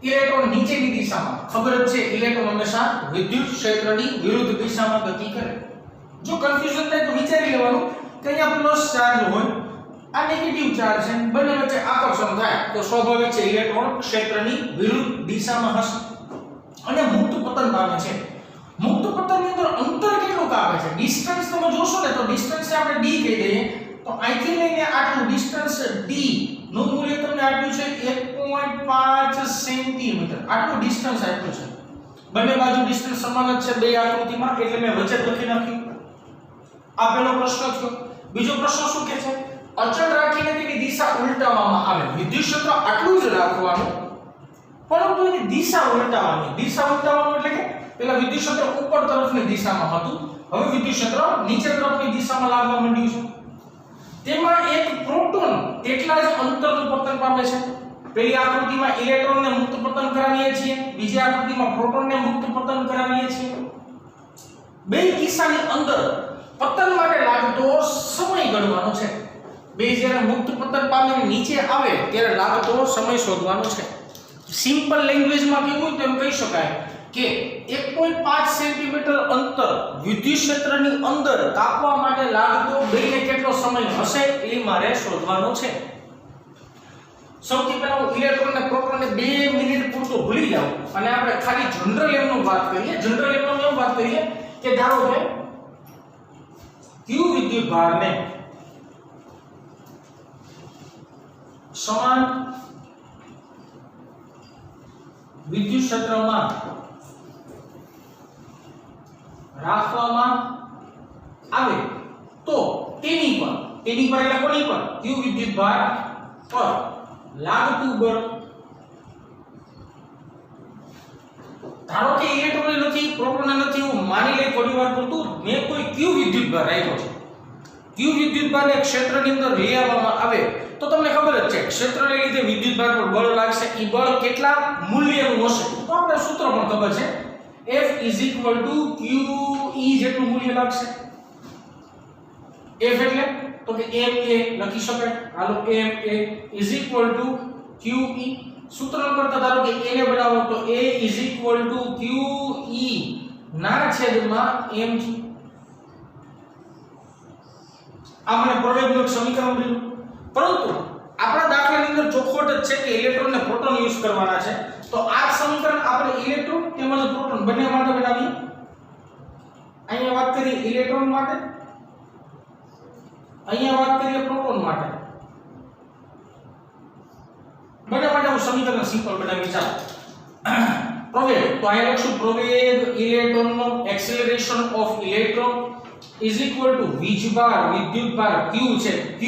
ઇલેક્ટ્રોન નીચેની દિશામાં ખબર જ છે ઇલેક્ટ્રોન હંમેશા વિદ્યુત ક્ષેત્રની વિરુદ્ધ દિશામાં ગતિ કરે જો કન્ફ્યુઝન થાય તો વિચારી લેવાનું કે અહીંયા પ્લસ ચાર્જ હોય આ નેગેટિવ ચાર્જ છે બંને વચ્ચે આકર્ષણ થાય તો સ્વાભાવિક છે ઇલેક્ટ્રોન ક્ષેત્રની વિરુદ્ધ દિશામાં હશે અને મુક્ત પતન પામે છે મુક્ત પતનની અંદર અંતર કેટલું કાપે છે ડિસ્ટન્સ તમે જોશો ને તો ડિસ્ટન્સ આપણે d કહી દઈએ તો અહીંથી લઈને આટલું ડિસ્ટન્સ d નું મૂલ્ય તમને આપ્યું છે 1.5 સેન્ટીમીટર આટલું ડિસ્ટન્સ આપ્યું છે બંને બાજુ ડિસ્ટન્સ સમાન જ છે બે આકૃતિમાં એટલે મેં વચ્ચે લખી નાખ્યું આ પહેલો પ્રશ્ન થયો બીજો પ્રશ્ન શું કહે છે અચળ રાખીને તેની દિશા ઉલટાવવામાં આવે વિદ્યુત ક્ષેત્ર આટલું જ રાખવાનું પરંતુ એની દિશા ઉલટાવવાનું એટલે કે પેલા વિદ્યુત ક્ષેત્ર ઉપર તરફની દિશામાં હતું હવે વિદ્યુત ક્ષેત્ર નીચે તરફની દિશામાં લાગવા માંડ્યું છે તેમાં એક પ્રોટોન તેટલા જ અંતરનું પતન પામે છે પહેલી આકૃતિમાં ઇલેક્ટ્રોનને મુક્ત પતન કરાવીએ છીએ, બીજી આકૃતિમાં પ્રોટોનને મુક્ત પતન કરાવીએ છીએ. બે કિસ્સાની અંદર પતન માટે લાગતો સમય ગણવાનો છે. બે જ્યારે મુક્ત પતન પામીને નીચે આવે ત્યારે લાગતો સમય શોધવાનો છે. સિમ્પલ લેંગ્વેજમાં કેવું તેમ કહી શકાય કે 1.5 સેન્ટીમીટર અંતર વિદ્યુત ક્ષેત્રની અંદર કાપવા માટે લાગતો બેને કેટલો સમય હશે એ મારે શોધવાનો છે. સૌથી પહેલા હું ઇલેક્ટ્રોન અને પ્રોટોનને 2 મિનિટ પૂરતો ભૂલી જાઉં અને આપણે ખાલી જનરલ એમનું વાત કરીએ. જનરલ એમનું એવું વાત કરીએ કે ધારો કે q વિદ્યુત ભારને સમાન વિદ્યુત ક્ષેત્રમાં રાખવામાં આવે તો તેની પર એટલે કોની પર q વિદ્યુત ભાર પર લાગતું બળ, ધારો કે ઇલેક્ટ્રોન નથી પ્રોટોન નથી, હું માની લઈ થોડી વાર પૂરતું મેં કોઈ q વિદ્યુત ભાર રાખ્યો છે. q વિદ્યુત ભારને ક્ષેત્રની અંદર લઈ આવવામાં આવે તો તમને ખબર જ છે ક્ષેત્રને લીધે વિદ્યુત ભાર પર બળ લાગશે. એ બળ કેટલા મૂલ્યનું હશે તો આપણે સૂત્ર પણ ખબર છે F q E જેટલું મૂલ્ય લાગશે. F એટલે તો કે ma લખી શકાય. હાલો ma q E સૂત્ર કરતા ધારો કે a ને બનાવો તો a q E ના છેદમાં m. આ મને પ્રવેગનું સમીકરણ મળ્યું. પરંતુ આપણા દાખલાની અંદર ચોખવટ જ છે કે ઇલેક્ટ્રોન ને પ્રોટોન યુઝ કરવાના છે. તો આ સમીકરણ આપણે ઇલેક્ટ્રોન તેમજ પ્રોટોન બંને માટે બનાવીએ. અહીંયા વાત કરીએ ઇલેક્ટ્રોન માટે, અહીંયા વાત કરીએ પ્રોટોન માટે. બંને માટે હું સમીકરણ સિમ્પલ બનાવી. ચાલો પ્રવેગ તો અહીંયા લખશું પ્રવેગ ઇલેક્ટ્રોનનો acceleration of electron is equal to વીજભાર વિદ્યુતભાર q છે q.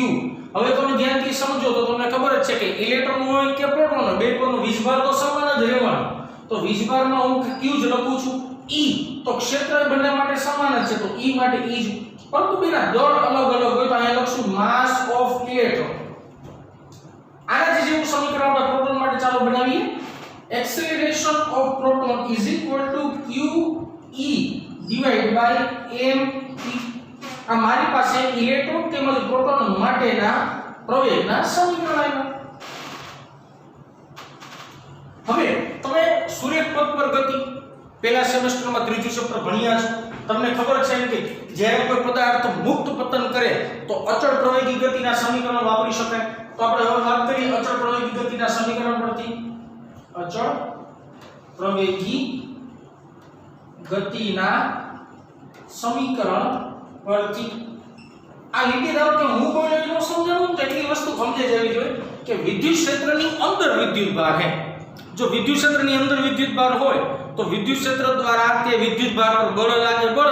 હવે તમે ધ્યાનથી સમજો તો તમને ખબર જ છે કે ઇલેક્ટ્રોન હોય કે પ્રોટોન હોય બે પરનો વીજભાર તો સમાન જ રહેવાનો. તો વીજભારનો હું q જ લખું છું. E તો ક્ષેત્ર બંને માટે સમાન જ છે તો E માટે E જ. પરંતુ બેના દળ અલગ અલગ હોય તો અહીંયા લખશું માસ ઓફ ઇલેક્ટ્રોન. આના જેવું સમીકરણ આપણે પ્રોટોન માટે ચાલો બનાવીએ. Acceleration of proton is equal to q E divide by m T. આ મારી પાસે ઇલેક્ટ્રોન તેમજ પ્રોટોન માટેના પ્રવેગના સમીકરણ આવ્યા. હવે તમે સૂર્યપથ પર ગતિ પહેલા સેમેસ્ટરમાં ત્રીજું ચેપ્ટર ભણ્યા છો. તમને ખબર છે કે જ્યારે કોઈ પદાર્થ મુક્ત પતન કરે તો અચળ પ્રવેગી ગતિના સમીકરણ વાપરી શકાય. તો આપણે હવે વાત કરીએ અચળ પ્રવેગી ગતિના સમીકરણ પરથી. અચળ પ્રવેગી ગતિના સમીકરણ પરથી આ લીટી ધારો કે હું બોલ્યો એનો સમજાવું તો એટલી વસ્તુ સમજાઈ જવી જોઈએ કે વિદ્યુત ક્ષેત્રની અંદર વિદ્યુત ભાર છે. જો વિદ્યુત ક્ષેત્રની અંદર વિદ્યુત ભાર હોય તો વિદ્યુત ક્ષેત્ર દ્વારા તે વિદ્યુત ભાર પર બળ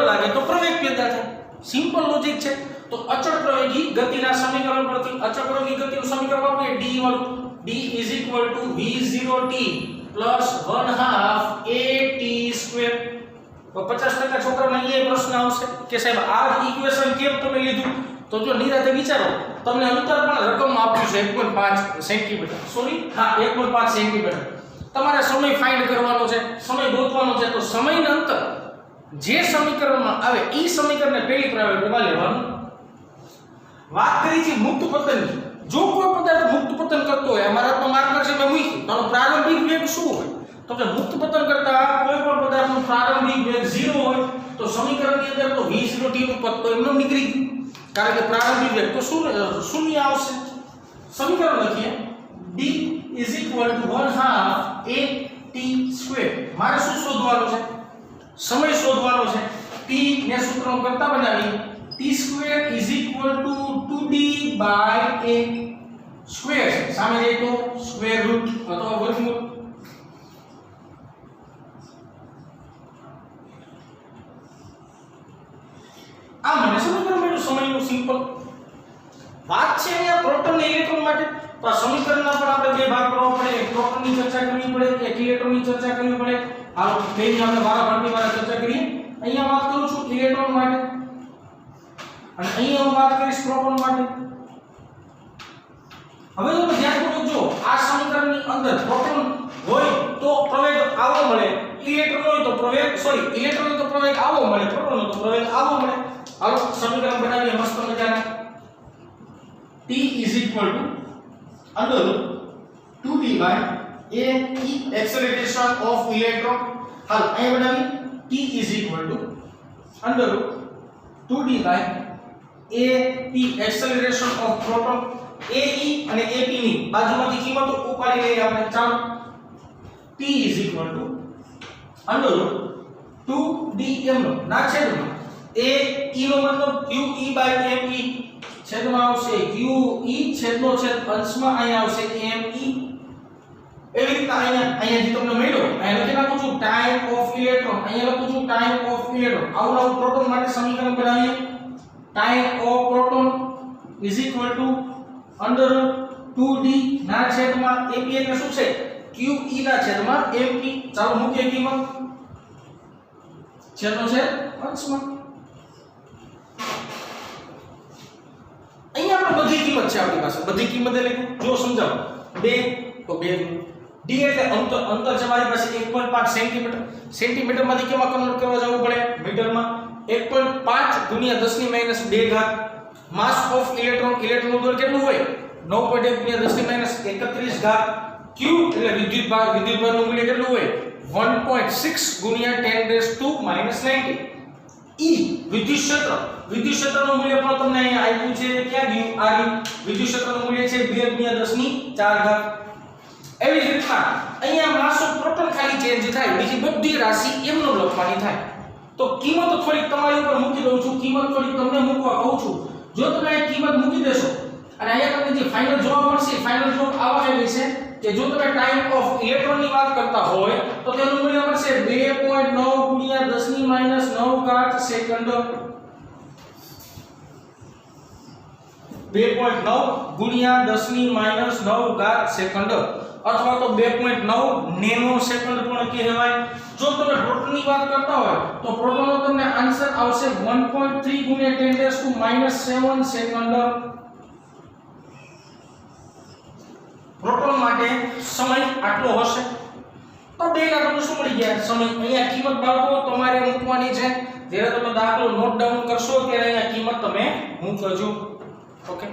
લાગે તો પ્રવેગ પેદા થાય. સિમ્પલ લોજિક છે. તો અચળ પ્રવેગી ગતિના સમીકરણ પરથી અચળ પ્રવેગી ગતિનું સમીકરણ વાપરીએ d વાળું. d v0t + 1/2 at². તો 50% છોકરાઓને એ પ્રશ્ન આવશે કે સાહેબ આ ઇક્વેશન કેમ તમે લીધું? તો જો નિરાતે વિચારો તમને અંતર પણ રકમ આપ્યું છે 1.5 સેન્ટીમીટર. સોરી હા 1.5 સેન્ટીમીટર. તમારે સમય ફાઇન્ડ કરવાનો છે, સમય ગોતવાનો છે. તો સમયનું અંતર જે સમીકરણમાં આવે એ સમીકરણને પહેલી પ્રાયોરિટીમાં લેવાનું. વાત કરી છે મુક્ત પતનની. જો કોઈ પદાર્થ મુક્ત પતન કરતો હોય અમારા હાથમાં માર્કર છે મેં મૂકી તો પ્રારંભિક વેગ શું હોય? તો કે મુક્ત પતન કરતા કોઈ પણ પદાર્થનો પ્રારંભિક વેગ 0 હોય તો સમીકરણની અંદર તો v0t નું પદ તો એમનો નીકળી ગયું. કારણ કે પ્રારંભિક વેગ તો શૂન્ય આવશે. સમીકરણ લખીએ d = 1/2at². મારે શું શોધવાનું છે? સમય શોધવાનો છે. t ને સૂત્રનો કરતા બનાવી t² = 2d/a². સામે જાય તો સ્ક્વેર રૂટ અથવા વર્ગમૂળ. આ મને સમીકરણ મળ્યું સમયનું સિમ્પલ. વાત છે અહીંયા પ્રોટોન અને ઇલેક્ટ્રોન માટે. તો આ સમીકરણના પણ આપણે બે ભાગ કરવા પડે. એક પ્રોટોનની ચર્ચા કરવી પડે, એક ઇલેક્ટ્રોનની ચર્ચા કરવી પડે. હાલો બેની આપણે વારાફરતી ચર્ચા કરીએ. અહીંયા વાત કરું છું ઇલેક્ટ્રોન માટે અને અહીંયા હું વાત કરીશ પ્રોટોન માટે. હવે તમે ધ્યાનપૂર્વક જો જો આ સમીકરણની અંદર પ્રોટોન હોય તો પ્રવેગ આવો મળે, ઇલેક્ટ્રોન હોય તો ઇલેક્ટ્રોન હોય તો પ્રવેગ આવો મળે, પ્રોટોન હોય તો પ્રવેગ આવો મળે. હાલો સમીકરણ બનાવીએ મસ્ત મજાના. T under 2d by a e acceleration of electron. હાલ અહીં બનાવી T under 2d by a e acceleration of proton. a e અને a p ની બાજુમાંથી કિંમતો ઉપાડી લઈએ આપણે. ચાલો T under 2dm ના છેદમાં a e નો મતલબ q e by m e છેદમાં આવશે q e છેદનો છેદ અંશમાં અહીંયા આવશે m e. એવી રીતના અહીંયા જે તમને મળ્યો અહીંયા લખી નાખું છું ટાઈમ ઓફ ઇલેક્ટ્રોન, અહીંયા લખું છું ટાઈમ ઓફ ઇલેક્ટ્રોન. આવું પ્રોટોન માટે સમીકરણ બનાવીએ. Time of proton under 2d ના છેદમાં ap એટલે શું છે q e ના છેદમાં mp. ચાલો મૂકીએ કિંમત છેદનો છેદ અંશમાં. અહીંયા આપણે બધી કિંમત છે આપણી પાસે, બધી કિંમત એટલે જો સમજાવો 2 તો 2 d એટલે અંતર છે મારી પાસે 1.5 સેન્ટીમીટર. સેન્ટીમીટરમાંથી કેમાં કન્વર્ટ કરવા જવું પડે મીટરમાં. 1.5 ગુણ્યા 10 ની માઈનસ 2 ઘાત. માસ ઓફ ઇલેક્ટ્રોન, ઇલેક્ટ્રોનનું દળ કેટલું હોય 9.1 ગુણ્યા 10 ની માઈનસ 31 ઘાત. q એટલે વિદ્યુતભારનું મૂલ્ય કેટલું હોય 1.6 ગુણ્યા 10⁻⁻90. e વિદ્યુત ક્ષેત્રનું મૂલ્ય પણ તમને અહીંયા આપ્યું છે. ક્યાં ગયું આ ગયું. વિદ્યુત ક્ષેત્રનું મૂલ્ય છે 2 ગુણ્યા 10 ની 4 ઘાત. એવી જ રીતના અહીંયા માસ ઓફ પ્રોટોન ખાલી ચેન્જ થાય, બીજી બધી રાશિ એમનો લખવાની થાય. તો કિંમત થોડીક તમારી ઉપર મૂકી દઉં છું, કિંમત થોડીક તમને મૂકવા કહું છું. જો તમે આ કિંમત મૂકી દેશો અને અહીંયા તમને જે ફાઇનલ જવાબ મળશે, ફાઇનલ જવાબ આવા આવી છે કે જો તમે ટાઈમ ઓફ ઇલેક્ટ્રોન ની વાત કરતા હોય તો તેનું મૂલ્ય મળશે 2.9 ગુણ્યા 10 ની માઈનસ 9 ઘાત સેકન્ડ. 2.9 ગુણ્યા 10 ની માઈનસ 9 ઘાત સેકન્ડ અથવા તો 2.9 નેનો સેકન્ડ પણ કહેવાય. જો તમે પ્રોટોનની વાત કરતા હોય તો પ્રોટોનનો તમને આન્સર આવશે 1.3 ગુણ્યા 10⁻⁷ સેકન્ડ. પ્રોટોન માટે સમય આટલો હશે. તો બેના તમને શું મળી ગયા સમય. અહીંયા કિંમત બાળકો તમારે મૂકવાની છે. જ્યારે તમે દાખલો નોટ ડાઉન કરશો ત્યારે અહીંયા કિંમત તમે મૂકજો. ઓકે.